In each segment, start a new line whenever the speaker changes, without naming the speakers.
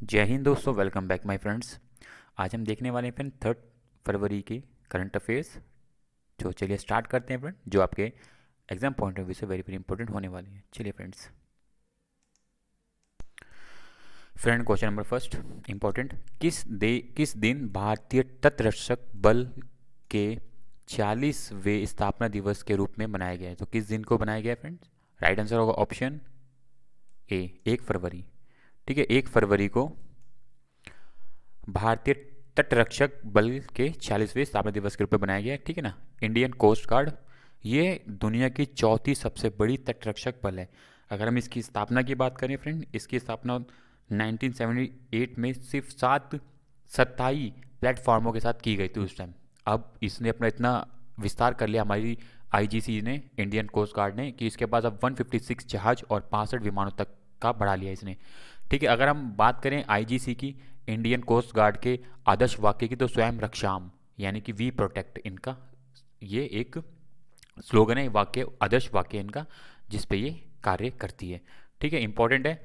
जय हिंद दोस्तों, welcome back my friends. आज हम देखने वाले हैं फ्रेंड 3 फरवरी के करंट अफेयर्स। तो चलिए स्टार्ट करते हैं फ्रेंड, जो आपके एग्जाम पॉइंट ऑफ व्यू से वेरी वेरी इंपॉर्टेंट होने वाली है। चलिए friends, question number first important. किस दिन भारतीय तटरक्षक बल के 40वें स्थापना दिवस के रूप में मनाया गया है? तो किस दिन को बनाया गया है फ्रेंड्स? राइट आंसर होगा ऑप्शन ए, 1 फरवरी। ठीक है, 1 फरवरी को भारतीय तटरक्षक बल के 40वें स्थापना दिवस के रूप में बनाया गया है। ठीक है ना। इंडियन कोस्ट गार्ड ये दुनिया की चौथी सबसे बड़ी तटरक्षक बल है। अगर हम इसकी स्थापना की बात करें फ्रेंड, इसकी स्थापना 1978 में सिर्फ 7 स्थायी प्लेटफॉर्मों के साथ की गई थी उस टाइम। अब इसने अपना इतना विस्तार कर लिया, हमारी आईजीसी ने, इंडियन कोस्ट गार्ड ने, कि इसके पास अब 156 जहाज और 65 विमानों तक का बढ़ा लिया इसने। ठीक है, अगर हम बात करें आईजीसी की, इंडियन कोस्ट गार्ड के आदर्श वाक्य की, तो स्वयं रक्षाम यानी कि वी प्रोटेक्ट इनका ये एक स्लोगन है, वाक्य, आदर्श वाक्य इनका, जिस पे ये कार्य करती है। ठीक है, इंपॉर्टेंट है,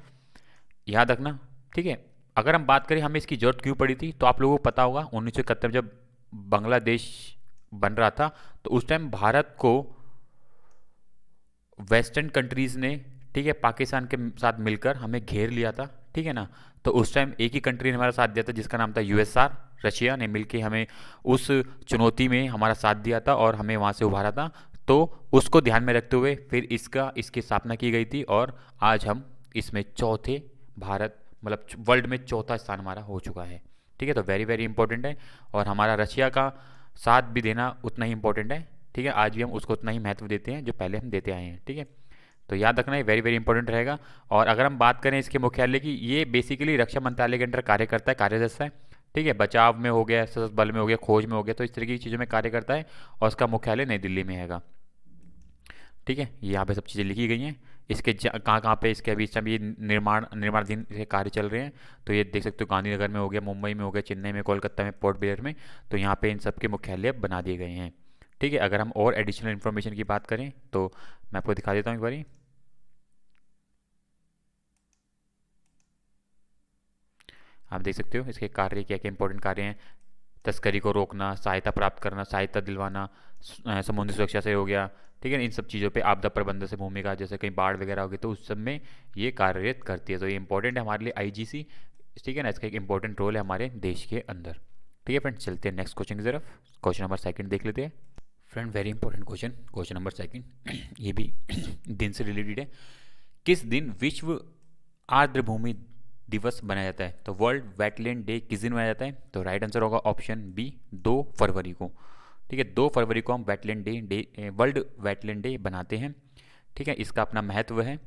याद रखना। ठीक है, अगर हम बात करें हमें इसकी जरूरत क्यों पड़ी थी, तो आप लोगों को पता होगा 1971 जब बांग्लादेश बन रहा था, तो उस टाइम भारत को वेस्टर्न कंट्रीज़ ने, ठीक है, पाकिस्तान के साथ मिलकर हमें घेर लिया था। ठीक है ना। तो उस टाइम एक ही कंट्री ने हमारा साथ दिया था, जिसका नाम था यूएसआर। रशिया ने मिलकर हमें उस चुनौती में हमारा साथ दिया था और हमें वहाँ से उभारा था। तो उसको ध्यान में रखते हुए फिर इसकी स्थापना की गई थी, और आज हम इसमें चौथे, भारत मतलब वर्ल्ड में चौथा स्थान हमारा हो चुका है। ठीक है, तो वेरी वेरी इंपॉर्टेंट है, और हमारा रशिया का साथ भी देना उतना ही इंपॉर्टेंट है। ठीक है, आज भी हम उसको उतना ही महत्व देते हैं जो पहले हम देते आए हैं। ठीक है, तो याद रखना ये वेरी वेरी इंपॉर्टेंट रहेगा। और अगर हम बात करें इसके मुख्यालय की, ये बेसिकली रक्षा मंत्रालय के अंडर कार्य करता है, कार्यदस्ता है। ठीक है, बचाव में हो गया, सशस्त्र बल में हो गया, खोज में हो गया, तो इस तरीके की चीज़ों में कार्य करता है, और उसका मुख्यालय नई दिल्ली में हैगा। ठीक है, ये यहाँ पे सब चीज़ें लिखी गई हैं। इसके कहाँ कहाँ पे इसके अभी इस टाइम ये निर्माणाधीन के कार्य चल रहे हैं। तो ये देख सकते हो, गांधीनगर में हो गया, मुंबई में हो गया, चेन्नई में, कोलकाता में, पोर्ट ब्लेयर में। तो यहाँ पे इन सब के मुख्यालय बना दिए गए हैं। ठीक है, अगर हम और एडिशनल इन्फॉर्मेशन की बात करें तो मैं आपको दिखा देता हूँ एक बारी। आप देख सकते हो इसके कार्य क्या क्या इंपॉर्टेंट कार्य हैं। तस्करी को रोकना, सहायता प्राप्त करना, सहायता दिलवाना, समुद्री सुरक्षा से हो गया। ठीक है, इन सब चीज़ों पे आपदा प्रबंधन से भूमिका, जैसे कहीं बाढ़ वगैरह होगी तो उस सब में ये कार्यरत करती है। तो ये इंपॉर्टेंट है हमारे लिए आईजीसी। ठीक है ना, इसका एक इंपॉर्टेंट रोल है हमारे देश के अंदर। ठीक है फ्रेंड, चलते हैं नेक्स्ट क्वेश्चन की तरफ। क्वेश्चन नंबर सेकंड देख लेते हैं friend, very important question, question number second. ये भी दिन से रिलेटेड है। किस दिन विश्व आर्द्रभूमि दिवस मनाया जाता है? तो वर्ल्ड वेटलैंड डे किस दिन मनाया जाता है? तो राइट आंसर होगा ऑप्शन बी, 2 फरवरी को। ठीक है, 2 फरवरी को हम वर्ल्ड वेटलैंड डे बनाते हैं। ठीक है, इसका अपना महत्व है।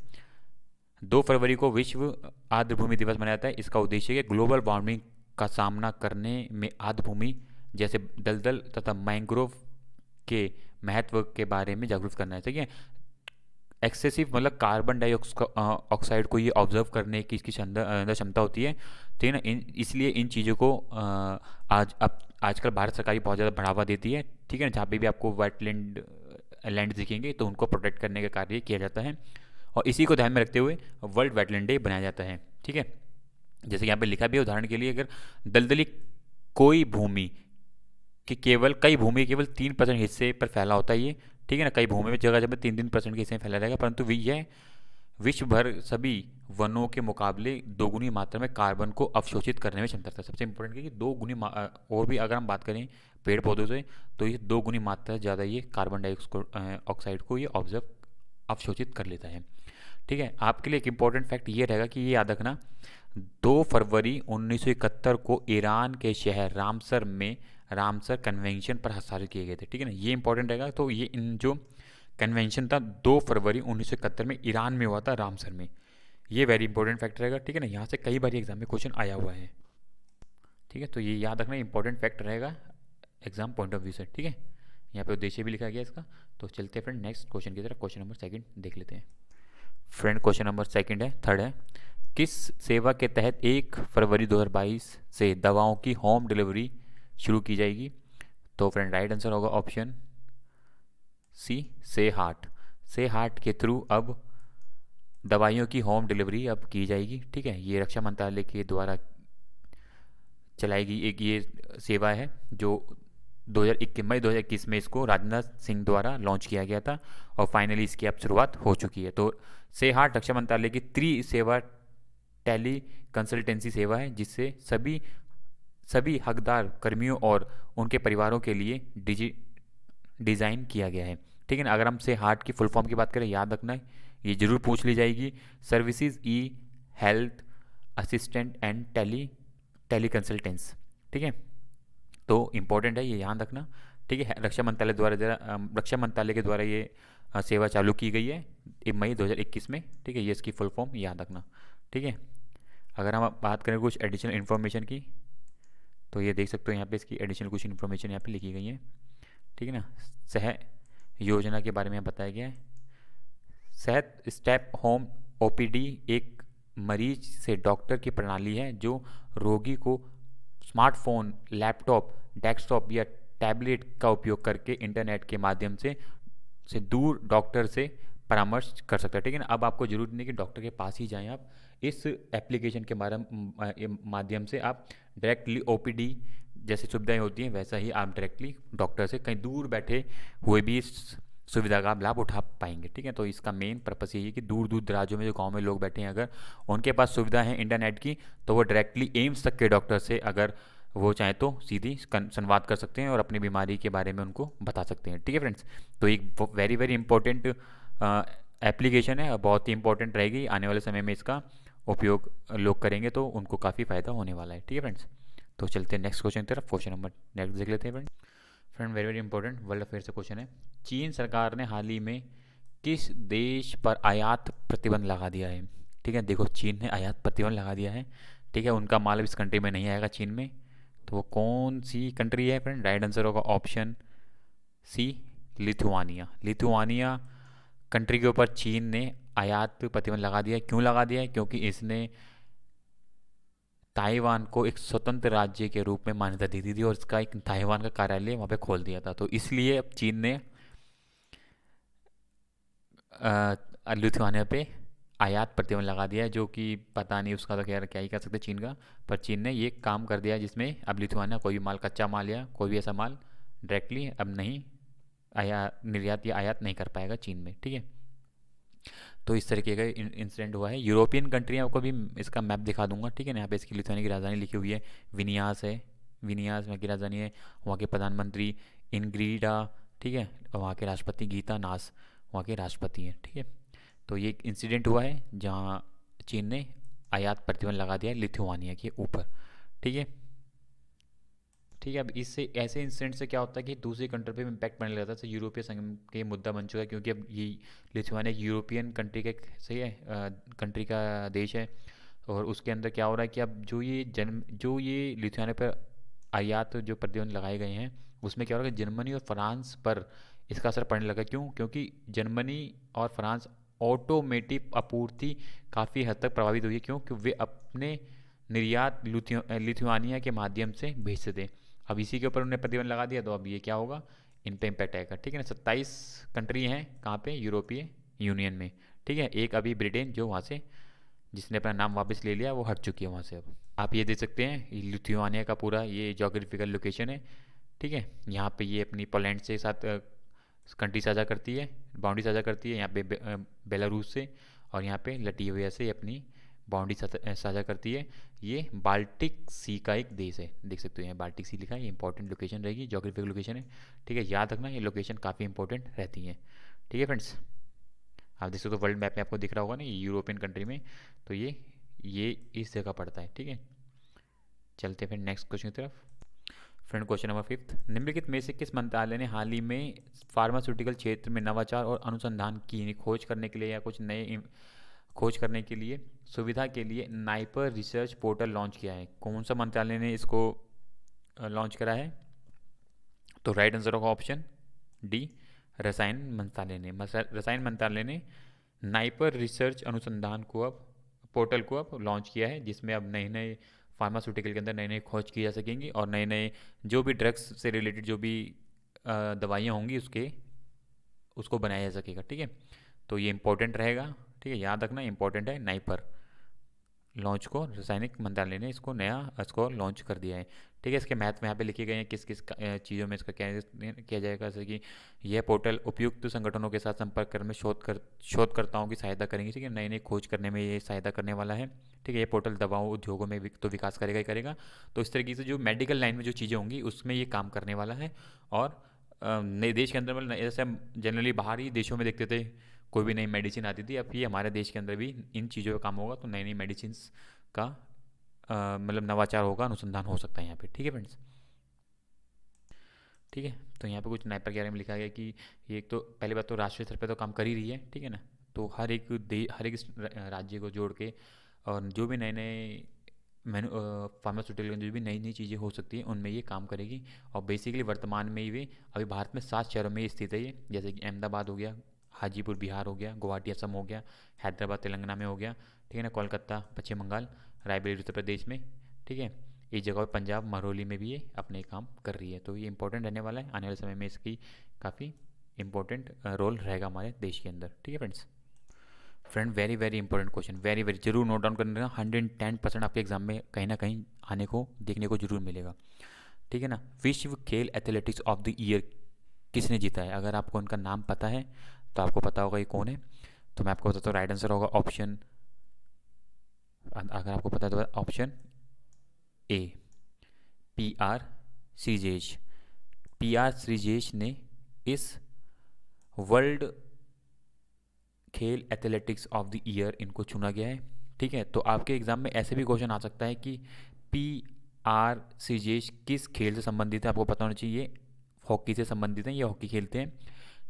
2 फरवरी को विश्व आर्द्रभूमि दिवस मनाया जाता है। इसका उद्देश्य है ग्लोबल वार्मिंग का सामना करने में आर्द्रभूमि जैसे दलदल तथा मैंग्रोव के महत्व के बारे में जागरूक करना है। ठीक है, एक्सेसिव मतलब कार्बन डाइऑक्साइड को ये ऑब्जर्व करने की इसकी अंदर क्षमता होती है। तो ना, इसलिए इन चीज़ों को आजकल भारत सरकार बहुत ज़्यादा बढ़ावा देती है। ठीक है ना, जहाँ पे भी आपको वेटलैंड लैंड दिखेंगे तो उनको प्रोटेक्ट करने का कार्य किया जाता है, और इसी को ध्यान में रखते हुए वर्ल्ड वेटलैंड डे बनाया जाता है। ठीक है, जैसे यहाँ पे लिखा भी है, उदाहरण के लिए, अगर दलदली कोई भूमि कि केवल कई भूमि केवल 3% हिस्से पर फैला होता है ये। ठीक है ना, कई भूमि में जगह जगह 3-3% के हिस्से में फैला रहेगा, परंतु यह विश्व भर सभी वनों के मुकाबले दोगुनी मात्रा में कार्बन को अवशोषित करने में क्षमता रखता है। सबसे इंपॉर्टेंट है कि और भी अगर हम बात करें पेड़ पौधों से, तो ये 2 गुनी मात्रा ज़्यादा ये कार्बन डाइऑक्साइड को ये अवशोषित कर लेता है। ठीक है, आपके लिए एक इंपॉर्टेंट फैक्ट ये रहेगा कि ये याद रखना, 2 फरवरी 1971 को ईरान के शहर रामसर कन्वेंशन पर हस्ताक्षर किए गए थे। ठीक है ना, ये इंपॉर्टेंट रहेगा। तो ये इन जो कन्वेंशन था 2 फरवरी 1971 में ईरान में हुआ था, रामसर में। ये वेरी इंपॉर्टेंट फैक्ट रहेगा। ठीक है ना, यहाँ से कई बार एग्जाम में क्वेश्चन आया हुआ है। ठीक है, तो ये याद रखना इंपॉर्टेंट फैक्ट रहेगा एग्जाम पॉइंट ऑफ व्यू से। ठीक है, यहाँ पे उद्देश्य भी लिखा गया इसका। तो चलते हैं फ्रेंड नेक्स्ट क्वेश्चन की तरफ। क्वेश्चन नंबर सेकंड देख लेते हैं फ्रेंड। क्वेश्चन नंबर सेकंड है, थर्ड है, किस सेवा के तहत 1 फरवरी 2022 से दवाओं की होम डिलीवरी शुरू की जाएगी? तो फ्रेंड राइट आंसर होगा ऑप्शन सी, से हार्ट के थ्रू अब दवाइयों की होम डिलीवरी अब की जाएगी। ठीक है, ये रक्षा मंत्रालय के द्वारा चलाएगी एक ये सेवा है जो 2021 मई 2021 में इसको राजनाथ सिंह द्वारा लॉन्च किया गया था और फाइनली इसकी अब शुरुआत हो चुकी है। तो से हार्ट रक्षा मंत्रालय की सेवा टेली कंसल्टेंसी सेवा है जिससे सभी सभी हकदार कर्मियों और उनके परिवारों के लिए डिज़ाइन किया गया है। ठीक है ना। अगर हम से हार्ट की फुल फॉर्म की बात करें, याद रखना ये जरूर पूछ ली जाएगी, services e health assistant and tele consultants. ठीक है, तो इम्पोर्टेंट है, ये ध्यान रखना। ठीक है, रक्षा मंत्रालय के द्वारा ये सेवा चालू की गई है मई 2021 में। ठीक है, ये इसकी फुल फॉर्म याद रखना। ठीक है, अगर हम बात करें कुछ एडिशनल इन्फॉर्मेशन की, तो ये देख सकते हो यहाँ पे इसकी एडिशनल कुछ इन्फॉर्मेशन यहाँ पे लिखी गई है। ठीक है ना। सह योजना के बारे में बताया गया है। सेहत स्टेप होम ओपीडी एक मरीज से डॉक्टर की प्रणाली है जो रोगी को स्मार्टफोन, लैपटॉप, डेस्कटॉप या टैबलेट का उपयोग करके इंटरनेट के माध्यम से दूर डॉक्टर से परामर्श कर सकता है। ठीक है ना। अब आपको जरूरत नहीं कि डॉक्टर के पास ही जाएं, आप इस एप्लीकेशन के माध्यम से आप डायरेक्टली ओपीडी जैसी सुविधाएं होती हैं वैसा ही आप डायरेक्टली डॉक्टर से कहीं दूर बैठे हुए भी इस सुविधा का आप लाभ उठा पाएंगे। ठीक है, तो इसका मेन पर्पस यही है कि दूर दूर दराजों में जो गांव में लोग बैठे हैं, अगर उनके पास सुविधा है इंटरनेट की, तो वो डायरेक्टली एम्स तक के डॉक्टर से अगर वो चाहें तो सीधी संवाद कर सकते हैं और अपनी बीमारी के बारे में उनको बता सकते हैं। ठीक है फ्रेंड्स, तो एक वेरी वेरी इंपॉर्टेंट एप्लीकेशन है, बहुत ही इंपॉर्टेंट रहेगी। आने वाले समय में इसका उपयोग लोग करेंगे तो उनको काफ़ी फ़ायदा होने वाला है। ठीक है फ्रेंड्स, तो चलते हैं नेक्स्ट क्वेश्चन की तरफ। क्वेश्चन नंबर नेक्स्ट देख लेते हैं friend very very important world affair से क्वेश्चन है। चीन सरकार ने हाल ही में किस देश पर आयात प्रतिबंध लगा दिया है? ठीक है, देखो चीन ने आयात प्रतिबंध लगा दिया है। ठीक है, उनका माल अब इस कंट्री में नहीं आएगा चीन में। तो वो कौन सी कंट्री है फ्रेंड? राइट आंसर होगा option C, Lithuania. Lithuania country के ऊपर चीन ने आयात प्रतिबंध लगा दिया है। क्यों लगा दिया है? क्योंकि इसने ताइवान को एक स्वतंत्र राज्य के रूप में मान्यता दी थी और इसका एक ताइवान का कार्यालय वहाँ पे खोल दिया था। तो इसलिए अब चीन ने लिथुआनिया पे आयात प्रतिबंध लगा दिया है, जो कि पता नहीं उसका तो क्या ही कर सकते चीन का, पर चीन ने ये काम कर दिया जिसमें अब लिथुआनिया कोई भी माल, कच्चा माल या कोई भी ऐसा माल डायरेक्टली अब नहीं निर्यात या आयात नहीं कर पाएगा चीन में। ठीक है, तो इस तरीके का इंसिडेंट हुआ है। यूरोपियन कंट्रियों को भी इसका मैप दिखा दूंगा। ठीक है ना, यहाँ पे इसकी लिथुआनिया की राजधानी लिखी हुई है, विनियास है। विनियास वहाँ की राजधानी है। वहाँ के प्रधानमंत्री इनग्रीडा, ठीक है, और वहाँ के राष्ट्रपति गीता नास वहाँ के राष्ट्रपति हैं। ठीक है, तो ये एक इंसिडेंट हुआ है जहाँ चीन ने आयात प्रतिबंध लगा दिया है लिथुआनिया के ऊपर। ठीक है, ठीक है। अब इससे ऐसे इंसिडेंट से क्या होता है कि दूसरी कंट्री पे इम्पैक्ट पड़ने लगता है। जैसे यूरोपीय संघ के मुद्दा बन चुका है, क्योंकि अब ये लिथुआनिया एक यूरोपियन कंट्री का सही है कंट्री का देश है। और उसके अंदर क्या हो रहा है कि अब जो ये लिथुआनिया पर आयात जो प्रतिबंध लगाए गए हैं उसमें क्या हो रहा है कि जर्मनी और फ्रांस पर इसका असर पड़ने लगा। क्यों? क्योंकि जर्मनी और फ्रांस ऑटोमेटिक आपूर्ति काफ़ी हद तक प्रभावित हुई है। क्यों? क्योंकि वे अपने निर्यात लिथुआनिया के माध्यम से भेजते थे। अब इसी के ऊपर उन्होंने प्रतिबंध लगा दिया, तो अब ये क्या होगा, इन पे इम्पैक्ट आएगा। ठीक है ना। 27 कंट्री हैं कहाँ पे? यूरोपीय यूनियन में। ठीक है, एक अभी ब्रिटेन जो वहाँ से जिसने अपना नाम वापस ले लिया वो हट चुकी है वहाँ से। अब आप ये देख सकते हैं ये लिथुआनिया का पूरा ये जोग्राफिकल लोकेशन है। ठीक है, यहाँ पे ये अपनी पोलैंड से साथ कंट्री साझा करती है, बाउंड्री साझा करती है यहाँ पे बेलारूस से, और यहाँ पे लटविया से अपनी बाउंड्री साझा करती है। ये बाल्टिक सी का एक देश है, देख सकते हो यहाँ बाल्टिक सी लिखा है। ये इंपॉर्टेंट लोकेशन रहेगी, जोग्राफिकल लोकेशन है। ठीक है, याद रखना ये लोकेशन काफ़ी इंपॉर्टेंट रहती है। ठीक है फ्रेंड्स, आप देख सकते हो वर्ल्ड मैप में आपको दिख रहा होगा ना, ये यूरोपियन कंट्री में, तो ये इस जगह पड़ता है। ठीक है, चलते फिर नेक्स्ट क्वेश्चन की तरफ। फ्रेंड क्वेश्चन नंबर 5, निम्नलिखित में से किस मंत्रालय ने हाल ही में फार्मास्यूटिकल क्षेत्र में नवाचार और अनुसंधान की खोज करने के लिए या कुछ नए खोज करने के लिए सुविधा के लिए नाइपर रिसर्च पोर्टल लॉन्च किया है? कौन सा मंत्रालय ने इसको लॉन्च करा है? तो राइट आंसर होगा ऑप्शन डी, रसायन मंत्रालय ने नाइपर रिसर्च अनुसंधान को अब पोर्टल को अब लॉन्च किया है, जिसमें अब नए नए फार्मास्यूटिकल के अंदर नए नए खोज की जा सकेंगी और नए नए जो भी ड्रग्स से रिलेटेड जो भी दवाइयाँ होंगी उसको बनाया जा सकेगा। ठीक है, तो ये इंपॉर्टेंट रहेगा। ठीक है, याद रखना इंपॉर्टेंट है नाइपर। लॉन्च को रासायनिक मंत्रालय ने इसको नया इसको लॉन्च कर दिया है। ठीक है, इसके महत्व यहाँ पे लिखे गए हैं किस किस चीज़ों में इसका क्या किया जाएगा। जैसे कि यह पोर्टल उपयुक्त संगठनों के साथ संपर्क करने में शोधकर्ताओं की सहायता करेंगे। ठीक है, नई नई खोज करने में ये सहायता करने वाला है। ठीक है, ये पोर्टल दवाओं उद्योगों में तो विकास करेगा ही करेगा। तो इस तरीके से जो मेडिकल लाइन में जो चीज़ें होंगी उसमें ये काम करने वाला है। और नए देश के अंदर मतलब जैसे हम जनरली बाहरी देशों में देखते थे कोई भी नई मेडिसिन आती थी, अब ये हमारे देश के अंदर भी इन चीज़ों का काम होगा। तो नई नई मेडिसिन का मतलब नवाचार होगा, अनुसंधान हो सकता है यहाँ पे। ठीक है फ्रेंड्स, ठीक है। तो यहाँ पे कुछ नाइपर के बारे में लिखा गया कि ये एक तो पहली बात तो राष्ट्रीय स्तर पे तो काम कर ही रही है। ठीक है ना, तो हर एक राज्य को जोड़ के और जो भी नए नए फार्मास्यूटिकल जो भी नई नई चीज़ें हो सकती हैं उनमें ये काम करेगी। और बेसिकली वर्तमान में ये अभी भारत में 7 शहरों में स्थित है ये, जैसे कि अहमदाबाद हो गया, हाजीपुर बिहार हो गया, गुवाहाटी असम हो गया, हैदराबाद तेलंगाना में हो गया, ठीक है ना, कोलकाता पश्चिम बंगाल, रायबरेली उत्तर प्रदेश में। ठीक है, इस जगह पर पंजाब महरौली में भी ये अपने काम कर रही है। तो ये इंपॉर्टेंट रहने वाला है, आने वाले समय में इसकी काफ़ी इंपॉर्टेंट रोल रहेगा हमारे देश के अंदर। ठीक है friends, very very important question, very very जरूर नोट डाउन करने का। 110% आपके एग्जाम में कहीं ना कहीं आने को देखने को जरूर मिलेगा। ठीक है ना, विश्व खेल एथलेटिक्स ऑफ द ईयर किसने जीता है? अगर आपको उनका नाम पता है तो आपको पता होगा ये कौन है। तो मैं आपको बताता हूँ, राइट आंसर होगा ऑप्शन, अगर आपको पता है तो option A, PR Sreejesh. PR Sreejesh ने इस वर्ल्ड खेल एथलेटिक्स ऑफ द ईयर इनको चुना गया है। ठीक है, तो आपके एग्जाम में ऐसे भी क्वेश्चन आ सकता है कि PR श्रीजेश किस खेल से संबंधित है, आपको पता होना चाहिए। हॉकी से संबंधित हैं, ये हॉकी खेलते हैं।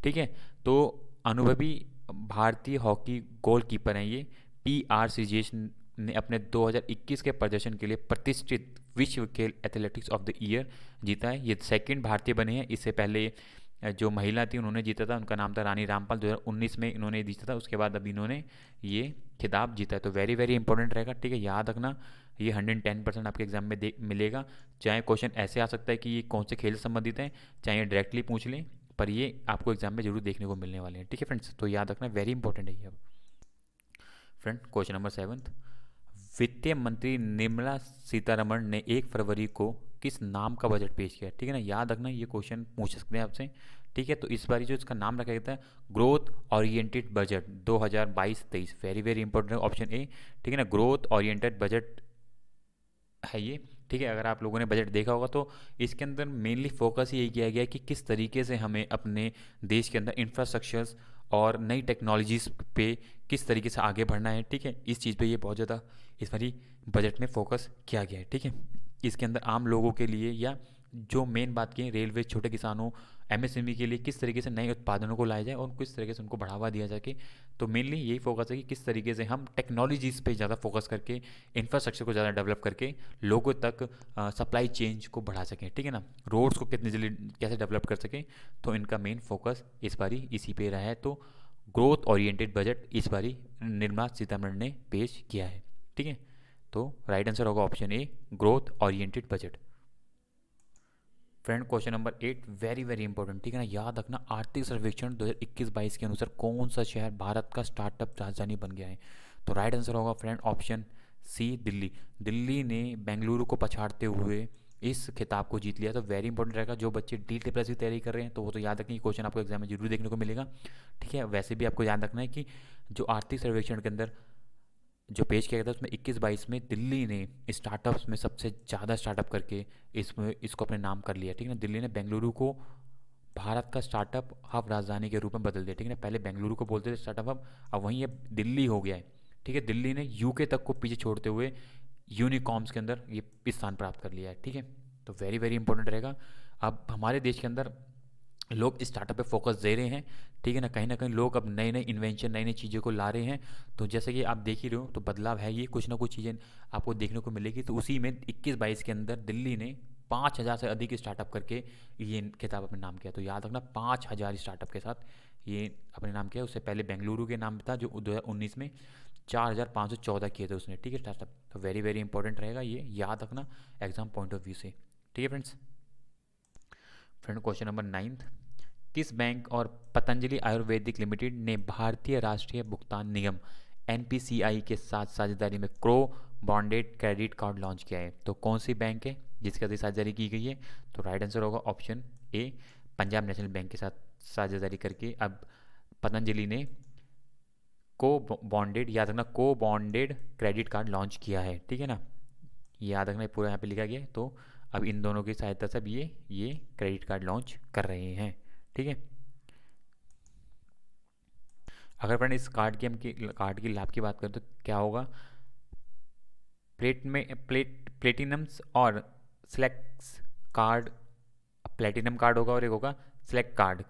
ठीक है, तो अनुभवी भारतीय हॉकी गोलकीपर हैं ये। PR श्रीजेश ने अपने 2021 के प्रदर्शन के लिए प्रतिष्ठित विश्व खेल एथलेटिक्स ऑफ द ईयर जीता है। ये सेकंड भारतीय बने हैं। इससे पहले जो महिला थी उन्होंने जीता था, उनका नाम था रानी रामपाल, 2019 में इन्होंने जीता था। उसके बाद अब इन्होंने ये खिताब जीता है। तो वेरी वेरी इंपॉर्टेंट रहेगा। ठीक है, याद रखना, ये 110% आपके एग्जाम में मिलेगा। चाहे क्वेश्चन ऐसे आ सकता है कि ये कौन से खेल से संबंधित हैं, चाहे ये डायरेक्टली पूछ लें, पर ये आपको एग्जाम में जरूर देखने को मिलने वाले हैं। ठीक है फ्रेंड्स, तो याद रखना, वेरी इंपॉर्टेंट है ये। अब फ्रेंड, क्वेश्चन नंबर 7, वित्त मंत्री निर्मला सीतारमण ने 1 फरवरी को किस नाम का बजट पेश किया? ठीक है ना, याद रखना, ये क्वेश्चन पूछ सकते हैं आपसे। ठीक है, तो इस बार जो इसका नाम रखा गया था, growth oriented budget 2022-23। Very very important, option A. ठीक है ना, ग्रोथ ओरिएंटेड बजट है ये। ठीक है, अगर आप लोगों ने बजट देखा होगा तो इसके अंदर मेनली फोकस यही किया गया है कि किस तरीके से हमें अपने देश के अंदर इंफ्रास्ट्रक्चर्स और नई टेक्नोलॉजीज पे किस तरीके से आगे बढ़ना है। ठीक है, इस चीज़ पे ये बहुत ज़्यादा इस बारी बजट में फोकस किया गया है। ठीक है, इसके अंदर आम लोगों के लिए या जो मेन बात की रेलवे, छोटे किसानों, MSME के लिए किस तरीके से नए उत्पादनों को लाया जाए और किस तरीके से उनको बढ़ावा दिया जाए। तो मेनली यही फोकस है कि किस तरीके से हम टेक्नोलॉजीज़ पे ज़्यादा फोकस करके इंफ्रास्ट्रक्चर को ज़्यादा डेवलप करके लोगों तक सप्लाई चेंज को बढ़ा सकें। ठीक है ना, रोड्स को कितनी जल्दी कैसे डेवलप कर सकें। तो इनका मेन फोकस इस बारी इसी पे रहा है। तो ग्रोथ ओरिएंटेड बजट इस बारी निर्मला सीतारमण ने पेश किया है। ठीक है, तो राइट आंसर होगा option A, growth oriented budget. Friend, question number 8 very very important. ठीक है ना, याद रखना, आर्थिक सर्वेक्षण 2021-22 के अनुसार कौन सा शहर भारत का स्टार्टअप राजधानी बन गया है? तो राइट आंसर होगा friend option C, Delhi. Delhi ने बेंगलुरु को पछाड़ते हुए इस खिताब को जीत लिया। तो वेरी इंपॉर्टेंट रहेगा, जो बच्चे DEET की तैयारी कर रहे हैं तो वो तो याद रखें, क्वेश्चन आपको एग्जाम में जरूर देखने को मिलेगा। ठीक है, वैसे भी आपको याद रखना है कि जो आर्थिक सर्वेक्षण के अंदर जो पेश किया गया था उसमें 21-22 में दिल्ली ने स्टार्टअप्स में सबसे ज़्यादा स्टार्टअप करके इसमें इसको अपने नाम कर लिया। ठीक है ना, दिल्ली ने बेंगलुरु को भारत का स्टार्टअप हब राजधानी के रूप में बदल दिया। ठीक है ना, पहले बेंगलुरु को बोलते थे स्टार्टअप हब, अब वहीं अब दिल्ली हो गया है। ठीक है, दिल्ली ने UK तक को पीछे छोड़ते हुए यूनिकॉर्न्स के अंदर ये स्थान प्राप्त कर लिया है। ठीक है, तो वेरी वेरी इंपॉर्टेंट रहेगा। अब हमारे देश के अंदर लोग स्टार्टअप पे फोकस दे रहे हैं। ठीक है ना कहीं लोग अब नए नए इन्वेंशन, नई नई चीज़ों को ला रहे हैं। तो जैसे कि आप देख ही रहे हो, तो बदलाव है, ये कुछ ना कुछ चीज़ें आपको देखने को मिलेगी। तो उसी में 21-22 के अंदर दिल्ली ने 5,000 से अधिक स्टार्टअप करके ये खिताब अपने नाम किया। तो याद रखना, 5,000 स्टार्टअप के साथ ये अपने नाम किया। उससे पहले बेंगलुरु के नाम था जो 2019 में 4,514 किए थे उसने। ठीक है, स्टार्टअप। तो वेरी वेरी इंपॉर्टेंट रहेगा, ये याद रखना एग्जाम पॉइंट ऑफ व्यू से। ठीक है फ्रेंड्स, क्वेश्चन नंबर 9, किस बैंक और पतंजलि आयुर्वेदिक लिमिटेड ने भारतीय राष्ट्रीय भुगतान निगम NPCI के साथ साझेदारी में crow bonded credit card launch किया है? तो कौन सी बैंक है जिसके साथ साझेदारी की गई है? तो राइट आंसर होगा option A, Punjab national bank के साथ साझेदारी करके अब पतंजलि ने को बॉन्डेड, याद रखना, को बॉन्डेड क्रेडिट कार्ड लॉन्च किया है, ठीक है ना, याद रखना पूरा यहाँ पे लिखा गया है। तो अब इन दोनों की सहायता से अब ये क्रेडिट कार्ड लॉन्च कर रहे हैं, ठीक है। अगर फ्रेंड इस कार्ड की लाभ की बात करें तो क्या होगा? प्लेटिनम्स और सिलेक्ट्स कार्ड, प्लेटिनम कार्ड होगा और एक होगा सिलेक्ट कार्ड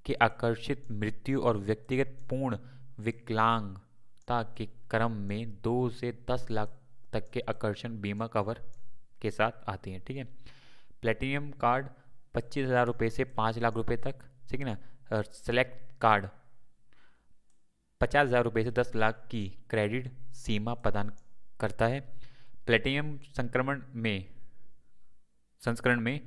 के आकर्षित मृत्यु और व्यक्तिगत पूर्ण विकलांगता के क्रम में 2 से 10 लाख तक के आकर्षण बीमा कवर के साथ आते हैं, ठीक है। प्लेटिनम कार्ड 25,000 रुपये से 5 लाख रुपए तक, ठीक है ना, और सेलेक्ट कार्ड 50,000 रुपये से 10 लाख की क्रेडिट सीमा प्रदान करता है। प्लेटिनम संस्करण में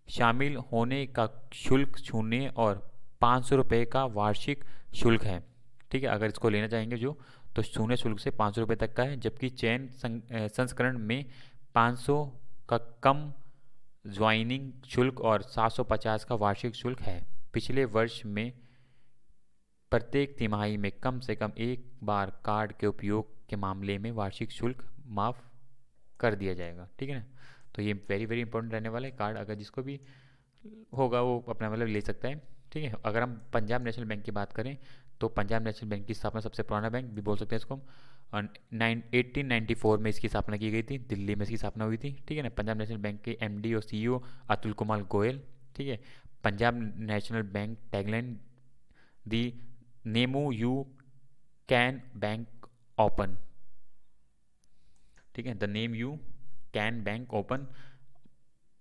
शामिल होने का शुल्क शून्य और 500 रुपये का वार्षिक शुल्क है, ठीक है। अगर इसको लेना चाहेंगे जो, तो शून्य शुल्क से 500 रुपये तक का है, जबकि चयन संस्करण में 500 का कम ज्वाइनिंग शुल्क और 750 का वार्षिक शुल्क है। पिछले वर्ष में प्रत्येक तिमाही में कम से कम एक बार कार्ड के उपयोग के मामले में वार्षिक शुल्क माफ़ कर दिया जाएगा, ठीक है ना। तो ये वेरी वेरी इंपॉर्टेंट रहने वाला है कार्ड, अगर जिसको भी होगा वो अपना मतलब ले सकता है, ठीक है। अगर हम पंजाब नेशनल बैंक की बात करें तो पंजाब नेशनल बैंक की स्थापना, सबसे पुराना बैंक भी बोल सकते हैं इसको, 1894 में इसकी स्थापना की गई थी, दिल्ली में इसकी स्थापना हुई थी, ठीक है ना। पंजाब नेशनल बैंक के एमडी और सीईओ अतुल कुमार गोयल, ठीक है। Punjab national bank tagline the Nemo you can bank open, ठीक है, the name you can bank open.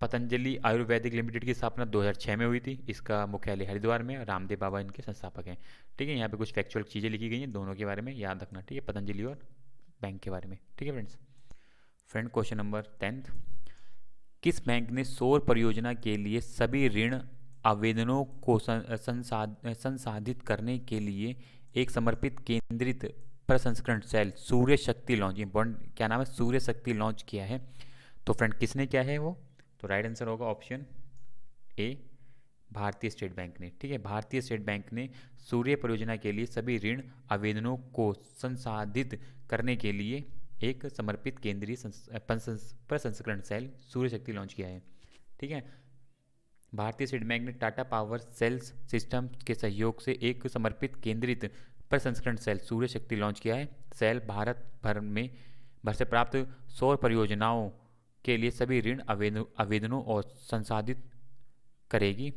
Patanjali Ayurvedic limited की स्थापना 2006 में हुई थी, इसका मुख्यालय हरिद्वार में, रामदेव बाबा इनके संस्थापक हैं, ठीक है। यहाँ पे कुछ फैक्चुअल चीज़ें लिखी गई हैं दोनों के बारे में, याद रखना, ठीक है, पतंजलि और बैंक के बारे में, ठीक है फ्रेंड क्वेश्चन नंबर 10, किस बैंक ने सौर परियोजना के लिए सभी ऋण आवेदनों को संसाधित करने के लिए एक समर्पित केंद्रित प्रसंस्करण सेल सूर्य शक्ति लॉन्च, इंपॉर्टेंट क्या नाम है, सूर्य शक्ति लॉन्च किया है? तो फ्रेंड किसने किया है वो? तो राइट आंसर होगा ऑप्शन ए, भारतीय स्टेट बैंक ने, ठीक है। भारतीय स्टेट बैंक ने सूर्य परियोजना के लिए सभी ऋण आवेदनों को संसाधित करने के लिए एक समर्पित केंद्रीय प्रसंस्करण सेल सूर्य शक्ति लॉन्च किया है, ठीक है। भारतीय स्टेट बैंक ने टाटा पावर सेल्स सिस्टम के सहयोग से एक समर्पित केंद्रित प्रसंस्करण सेल सूर्य शक्ति लॉन्च किया है। सेल भारत भर से प्राप्त सौर परियोजनाओं के लिए सभी ऋण आवेदनों और संसाधित करेगी,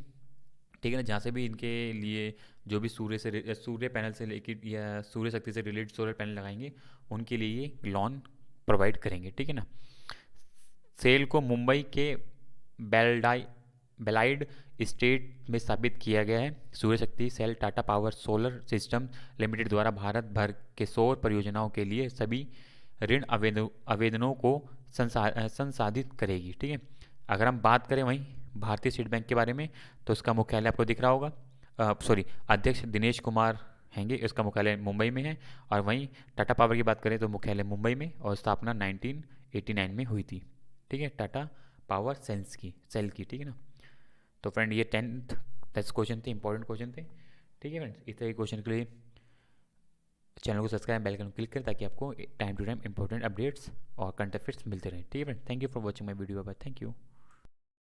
ठीक है ना। जहाँ से भी इनके लिए जो भी सूर्य पैनल से लेकर या सूर्य शक्ति से रिलेटेड सोलर पैनल लगाएंगे उनके लिए ये लोन प्रोवाइड करेंगे, ठीक है ना। सेल को मुंबई के बेलाइड स्टेट में स्थापित किया गया है। Surya Shakti cell Tata power solar system limited द्वारा भारत भर के सौर परियोजनाओं के लिए सभी ऋण आवेदनों को संसाधित करेगी, ठीक है। अगर हम बात करें वहीं भारतीय स्टेट बैंक के बारे में तो उसका मुख्यालय आपको दिख रहा होगा, अध्यक्ष दिनेश कुमार हैंगे, इसका मुख्यालय मुंबई में है। और वहीं टाटा पावर की बात करें तो मुख्यालय मुंबई में और स्थापना 1989 में हुई थी, ठीक है, टाटा पावर सेल की, ठीक है ना। तो फ्रेंड ये 10th क्वेश्चन थे, इंपॉर्टेंट क्वेश्चन थे, ठीक है फ्रेंड्स। इस तरह के क्वेश्चन के लिए चैनल को सब्सक्राइब, बेल आइकन क्लिक करें ताकि आपको time to time important updates और करंट अफेयर्स मिलते रहें, ठीक है friend. Thank you for watching my video, bye, thank you.